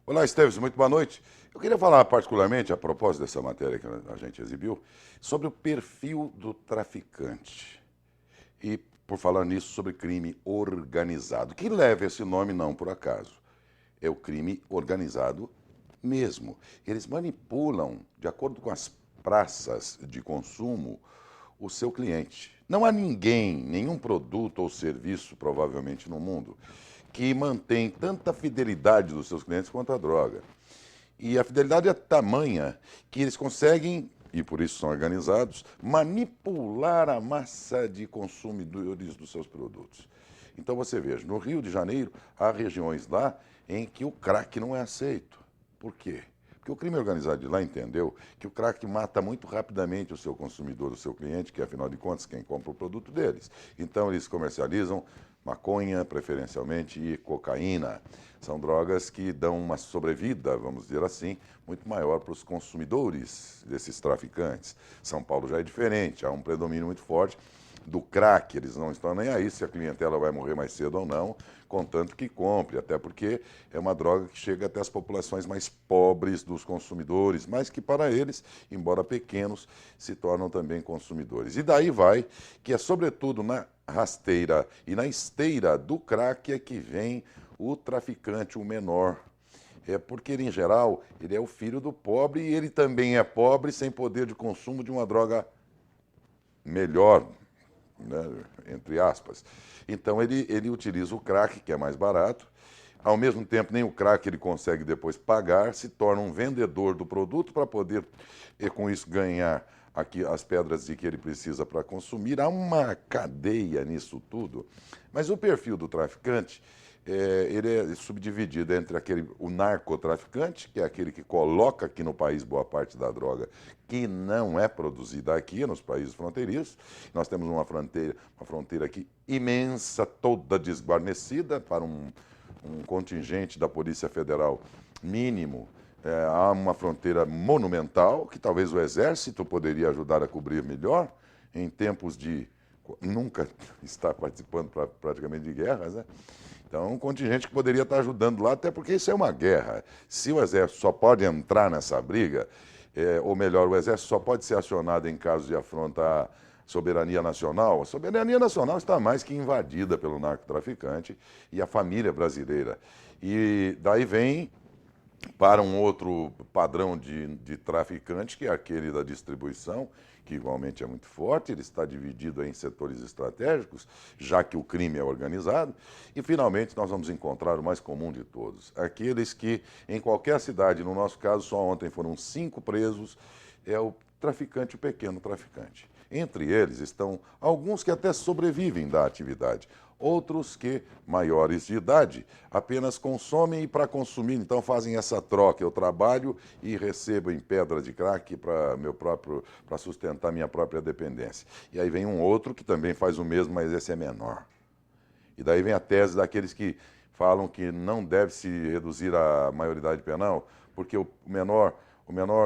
Olá, Esteves, muito boa noite. Eu queria falar particularmente, a propósito dessa matéria que a gente exibiu, sobre o perfil do traficante. E, por falar nisso, sobre crime organizado, que leva esse nome não por acaso. É o crime organizado mesmo. Eles manipulam, de acordo com as praças de consumo, o seu cliente. Não há ninguém, nenhum produto ou serviço, provavelmente no mundo, que mantém tanta fidelidade dos seus clientes quanto a droga. E a fidelidade é tamanha que eles conseguem, e por isso são organizados, manipular a massa de consumidores dos seus produtos. Então você veja, no Rio de Janeiro há regiões lá em que o crack não é aceito. Por quê? Porque o crime organizado de lá entendeu que o crack mata muito rapidamente o seu consumidor, o seu cliente, que é, afinal de contas, quem compra o produto deles. Então eles comercializam maconha, preferencialmente, e cocaína. São drogas que dão uma sobrevida, vamos dizer assim, muito maior para os consumidores desses traficantes. São Paulo já é diferente, há um predomínio muito forte do crack, eles não estão nem aí se a clientela vai morrer mais cedo ou não, contanto que compre, até porque é uma droga que chega até as populações mais pobres dos consumidores, mas que para eles, embora pequenos, se tornam também consumidores. E daí vai que é sobretudo na rasteira e na esteira do crack é que vem o traficante, o menor. É porque ele, em geral, ele é o filho do pobre e ele também é pobre sem poder de consumo de uma droga melhor, né, entre aspas. Então ele utiliza o crack, que é mais barato. Ao mesmo tempo, nem o crack ele consegue depois pagar, se torna um vendedor do produto para poder, e com isso, ganhar aqui as pedras de que ele precisa para consumir. Há uma cadeia nisso tudo. Mas o perfil do traficante, ele é subdividido entre o narcotraficante, que é aquele que coloca aqui no país boa parte da droga que não é produzida aqui nos países fronteiriços. Nós temos uma fronteira aqui imensa, toda desguarnecida para um contingente da Polícia Federal mínimo. Há uma fronteira monumental que talvez o Exército poderia ajudar a cobrir melhor em tempos de nunca estar participando praticamente de guerras, né? Então, um contingente que poderia estar ajudando lá, até porque isso é uma guerra. Se o Exército só pode entrar nessa briga, ou melhor, o Exército só pode ser acionado em caso de afronta à soberania nacional, a soberania nacional está mais que invadida pelo narcotraficante e a família brasileira. E daí vem para um outro padrão de traficante, que é aquele da distribuição, que igualmente é muito forte, ele está dividido em setores estratégicos, já que o crime é organizado. E, finalmente, nós vamos encontrar o mais comum de todos, aqueles que, em qualquer cidade, no nosso caso, só ontem foram 5 presos, é o traficante, o pequeno traficante. Entre eles estão alguns que até sobrevivem da atividade, outros que, maiores de idade, apenas consomem e para consumir, então fazem essa troca. Eu trabalho e recebo em pedra de crack para sustentar minha própria dependência. E aí vem um outro que também faz o mesmo, mas esse é menor. E daí vem a tese daqueles que falam que não deve se reduzir a maioridade penal, porque o menor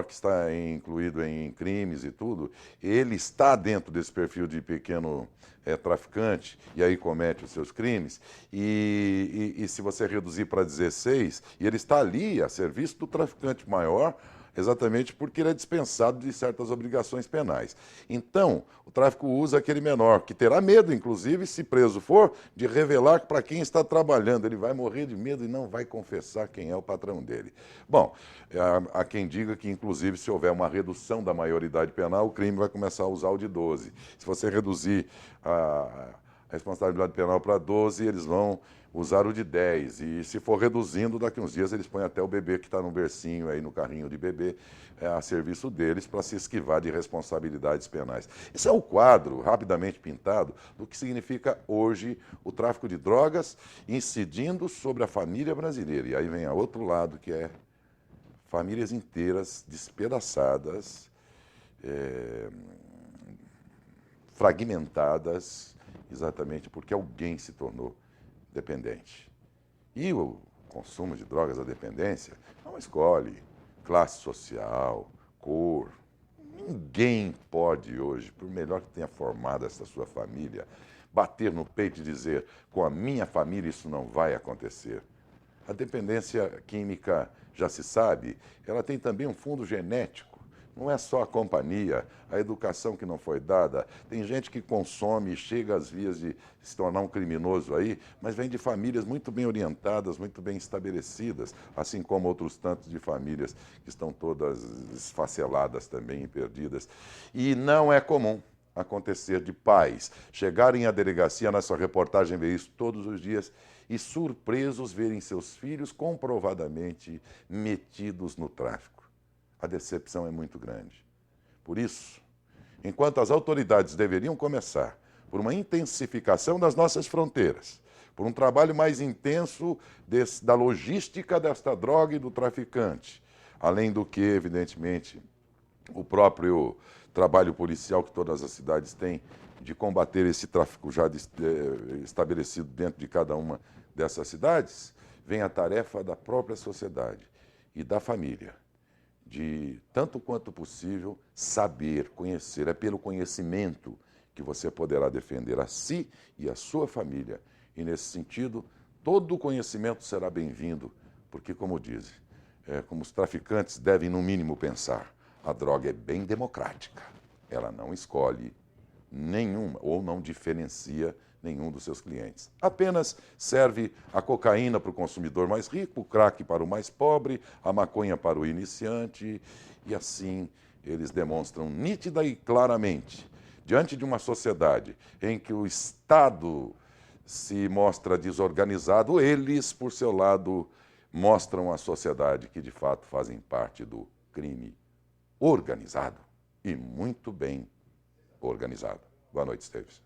que está incluído em crimes e tudo, ele está dentro desse perfil de pequeno traficante e aí comete os seus crimes. E se você reduzir para 16, e ele está ali a serviço do traficante maior, exatamente porque ele é dispensado de certas obrigações penais. Então, o tráfico usa aquele menor, que terá medo, inclusive, se preso for, de revelar para quem está trabalhando. Ele vai morrer de medo e não vai confessar quem é o patrão dele. Bom, há quem diga que, inclusive, se houver uma redução da maioridade penal, o crime vai começar a usar o de 12. Se você reduzir a responsabilidade penal para 12, eles vão usar o de 10. E se for reduzindo, daqui uns dias eles põem até o bebê que está no bercinho, aí no carrinho de bebê, a serviço deles para se esquivar de responsabilidades penais. Esse é o quadro, rapidamente pintado, do que significa hoje o tráfico de drogas incidindo sobre a família brasileira. E aí vem a outro lado, que é famílias inteiras despedaçadas, é, fragmentadas, exatamente porque alguém se tornou dependente. E o consumo de drogas, a dependência, não escolhe classe social, cor. Ninguém pode hoje, por melhor que tenha formado essa sua família, bater no peito e dizer: com a minha família isso não vai acontecer. A dependência química, já se sabe, ela tem também um fundo genético. Não é só a companhia, a educação que não foi dada. Tem gente que consome e chega às vias de se tornar um criminoso aí, mas vem de famílias muito bem orientadas, muito bem estabelecidas, assim como outros tantos de famílias que estão todas esfaceladas também e perdidas. E não é comum acontecer de pais chegarem à delegacia, na sua reportagem vê isso todos os dias, e surpresos verem seus filhos comprovadamente metidos no tráfico. A decepção é muito grande. Por isso, enquanto as autoridades deveriam começar por uma intensificação das nossas fronteiras, por um trabalho mais intenso da logística desta droga e do traficante, além do que, evidentemente, o próprio trabalho policial que todas as cidades têm de combater esse tráfico já estabelecido dentro de cada uma dessas cidades, vem a tarefa da própria sociedade e da família, de, tanto quanto possível, saber, conhecer. É pelo conhecimento que você poderá defender a si e a sua família. E, nesse sentido, todo o conhecimento será bem-vindo, porque, como dizem, como os traficantes devem, no mínimo, pensar, a droga é bem democrática. Ela não escolhe nenhuma ou não diferencia nenhum dos seus clientes. Apenas serve a cocaína para o consumidor mais rico, o crack para o mais pobre, a maconha para o iniciante, e assim eles demonstram nítida e claramente, diante de uma sociedade em que o Estado se mostra desorganizado, eles, por seu lado, mostram à sociedade que de fato fazem parte do crime organizado e muito bem organizado. Boa noite, Esteves.